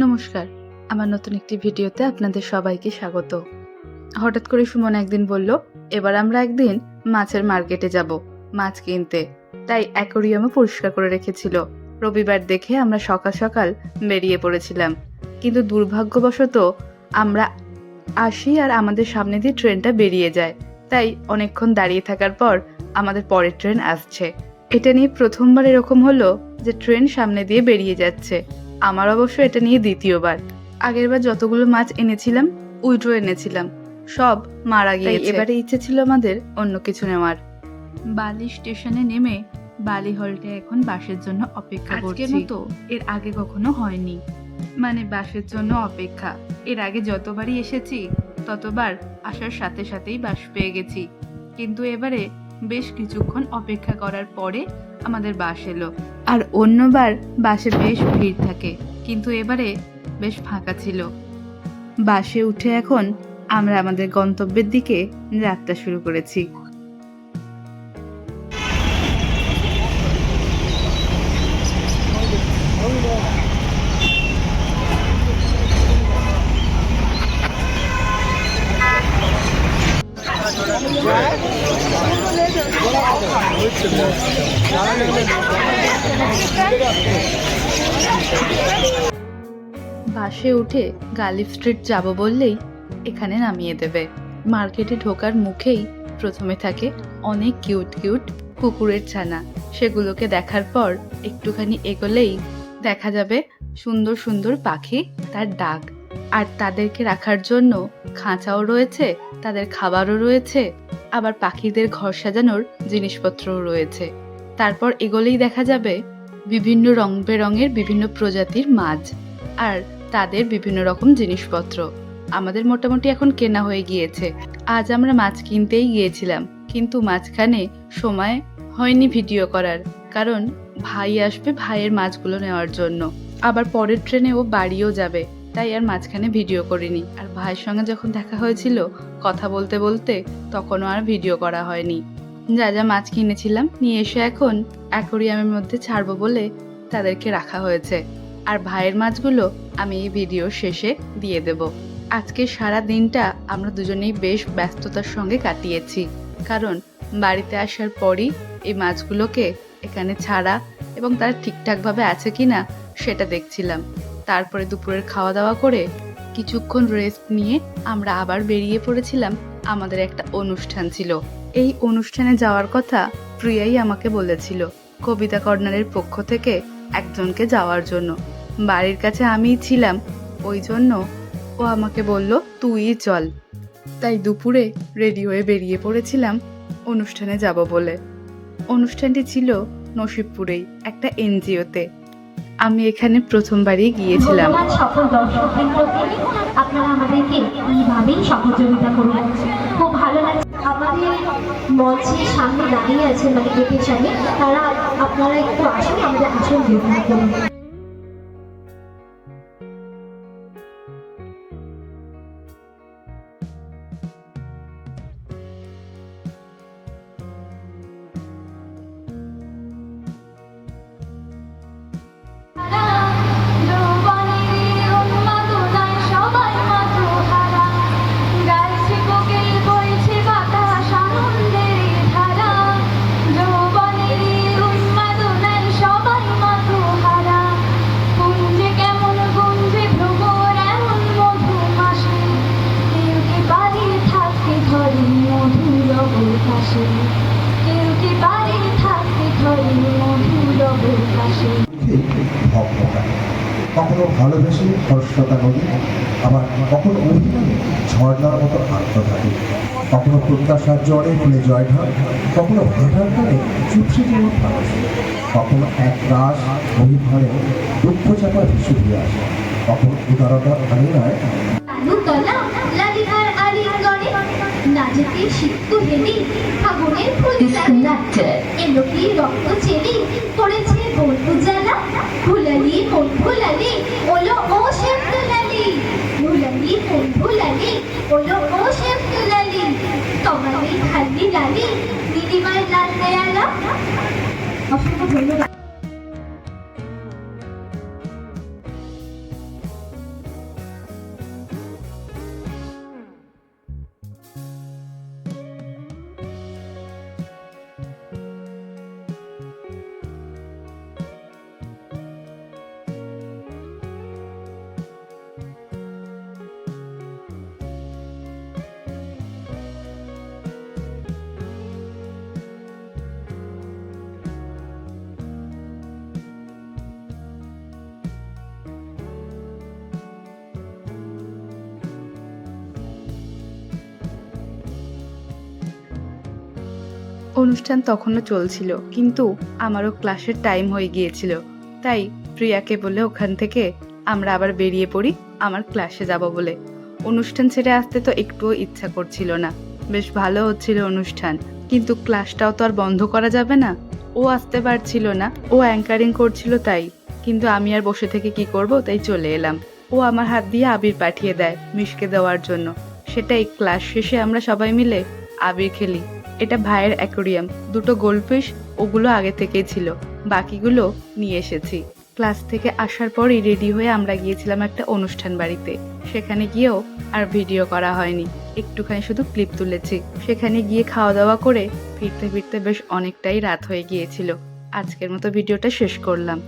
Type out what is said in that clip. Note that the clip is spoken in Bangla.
নমস্কার, আমার নতুন একটি ভিডিওতে আপনাদের সবাইকে স্বাগত। হঠাৎ করে সুমন একদিন বলল, এবার আমরা একদিন মাছের মার্কেটে যাব মাছ কিনতে। তাই অ্যাকোরিয়ামও পরিষ্কার করে রেখেছিল। রবিবার দেখে আমরা সকাল সকাল বেরিয়ে পড়েছিলাম, কিন্তু দুর্ভাগ্যবশত আমরা আসি আর আমাদের সামনে দিয়ে ট্রেনটা বেরিয়ে যায়। তাই অনেকক্ষণ দাঁড়িয়ে থাকার পর আমাদের পরের ট্রেন আসছে। এটা নিয়ে প্রথমবার এরকম হলো যে ট্রেন সামনে দিয়ে বেরিয়ে যাচ্ছে। আমার অবশ্য এটা নিয়ে দ্বিতীয়বার। আগেরবার যতগুলো মাছ এনেছিলাম উইড্রো এনেছিলাম, সব মারা গিয়েছে। এবারে ইচ্ছে ছিল আমাদের অন্য কিছু নেওয়ার। বালি স্টেশনে নেমে বালি হলটে এখন বাসের জন্য অপেক্ষা করছি। আজকের মতো এর আগে কখনো হয়নি, মানে বাসের জন্য অপেক্ষা। এর আগে যতবারই এসেছি ততবার আসার সাথে সাথেই বাস পেয়ে গেছি, কিন্তু এবারে বেশ কিছুক্ষণ অপেক্ষা করার পরে আমাদের বাস এলো। আর অন্যবার বাসে বেশ ভিড় থাকে, কিন্তু এবারে বেশ ফাঁকা ছিল। বাসে উঠে এখন আমরা আমাদের গন্তব্যের দিকে যাত্রা শুরু করেছি। বাসে উঠে গালিফ স্ট্রিট যাব বললেই এখানে নামিয়ে দেবে। মার্কেটে ঢোকার মুখেই প্রথমে থাকে অনেক কিউট কিউট কুকুরের ছানা। সেগুলোকে দেখার পর একটুখানি এগোলেই দেখা যাবে সুন্দর সুন্দর পাখি, তার ডাক। আর তাদেরকে রাখার জন্য খাঁচাও রয়েছে, তাদের খাবারও রয়েছে, আবার পাখিদের ঘর সাজানোর জিনিসপত্রও রয়েছে। তারপর এগোলেই দেখা যাবে বিভিন্ন রং বেরঙের বিভিন্ন প্রজাতির মাছ আর তাদের বিভিন্ন রকম জিনিসপত্র। আমাদের মোটামুটি এখন কেনা হয়ে গিয়েছে। আজ আমরা মাছ কিনতেই গিয়েছিলাম, কিন্তু মাঝখানে সময় হয়নি ভিডিও করার, কারণ ভাই আসবে ভাইয়ের মাছগুলো নেওয়ার জন্য। আবার পরের ট্রেনে ও বাড়িও যাবে, তাই আর মাঝখানে ভিডিও করিনি। আর ভাইয়ের সঙ্গে যখন দেখা হয়েছিল কথা বলতে বলতে তখনও আর ভিডিও করা হয়নি। যা যা মাছ কিনেছিলাম নিয়ে এসে এখন অ্যাকোরিয়ামের মধ্যে ছাড়বো বলে তাদেরকে রাখা হয়েছে। আর ভাইয়ের মাছগুলো আমি এই ভিডিও শেষে দিয়ে দেব। আজকে সারা দিনটা আমরা দুজনেই বেশ ব্যস্ততার সঙ্গে কাটিয়েছি, কারণ বাড়িতে আসার পরই এই মাছগুলোকে এখানে ছাড়া এবং তারা ঠিকঠাকভাবে আছে কিনা সেটা দেখছিলাম। তারপরে দুপুরের খাওয়া দাওয়া করে কিছুক্ষণ রেস্ট নিয়ে আমরা আবার বেরিয়ে পড়েছিলাম। আমাদের একটা অনুষ্ঠান ছিল, এই অনুষ্ঠানে যাওয়ার কথা প্রিয়াই আমাকে বলেছিল কবিতা কর্নারের পক্ষ থেকে একজনকে যাওয়ার জন্য। বাড়ির কাছে আমিই ছিলাম, ওই জন্য ও আমাকে বলল তুই চল। তাই দুপুরে রেডি হয়ে বেরিয়ে পড়েছিলাম অনুষ্ঠানে যাব বলে। অনুষ্ঠানটি ছিল নসিবপুরেই একটা এনজিওতে। আমি এখানে প্রথমবারই গিয়েছিলাম। সকল দর্শকদের প্রতি আপনারা আমাদেরকে এইভাবেই সহযোগিতা করুন, খুব ভালো লাগছে। আমাদের মঞ্চের সামনে দাঁড়িয়ে আছে, মানে গেটের সামনে, তারা আপনারা একটু আসুন, আমাদের আসন গ্রহণ করুন। কখনো ভালোবেসে খরস্রোতা নদী, আবার কখনো অভিমানে ঝর্ণার মতো আত্মঘাতী, কখনো প্রত্যাশার জ্বরে ফুলে জয়ঢাল, কখনো ভাটার কালে চুপসে যাওয়া ফাঁস, কখনো এক রাস অভিমানে দুঃখ চাপা ভেসে দিয়ে আসে, কখনো উদারতার আঙিনায় নাচেতে সিক্ত হেলি ফাগুনের ফুল এলো কি রক্ত চেলি পড়েছে বন্ধু জ্বালা ভুলালি মন ভুলালি ওলো ও শেফ তুলালি ভুলালি মন ভুলালি ওলো ও শেফ তুলালি কমালি খালি লালি দিদিমার লাল দেয়ালা। অসংখ্য ধন্যবাদ। অনুষ্ঠান তখনও চলছিল, কিন্তু আমারও ক্লাসের টাইম হয়ে গিয়েছিল। তাই প্রিয়াকে বলে ওখান থেকে আমরা আবার বেরিয়ে পড়ি আমার ক্লাসে যাব বলে। অনুষ্ঠান ছেড়ে আসতে তো একটুও ইচ্ছা করছিল না। বেশ ভালো হচ্ছিল অনুষ্ঠান, কিন্তু ক্লাসটাও তো আর বন্ধ করা যাবে না। ও আসতে পারছিল না, ও অ্যাঙ্কারিং করছিল তাই। কিন্তু আমি আর বসে থেকে কি করব, তাই চলে এলাম। ও আমার হাত দিয়ে আবির পাঠিয়ে দেয় মিশকে দেওয়ার জন্য। সেটাই ক্লাস শেষে আমরা সবাই মিলে আবির খেলি। এটা ভাইয়ের অ্যাকোরিয়াম, দুটো গোল্ডফিশ ওগুলো আগে থেকেই ছিল, বাকিগুলো নিয়ে এসেছি। ক্লাস থেকে আসার পরই রেডি হয়ে আমরা গিয়েছিলাম একটা অনুষ্ঠান বাড়িতে। সেখানে গিয়েও আর ভিডিও করা হয়নি, একটুখানি শুধু ক্লিপ তুলেছি। সেখানে গিয়ে খাওয়া দাওয়া করে ফিরতে ফিরতে বেশ অনেকটাই রাত হয়ে গিয়েছিল। আজকের মতো ভিডিওটা শেষ করলাম।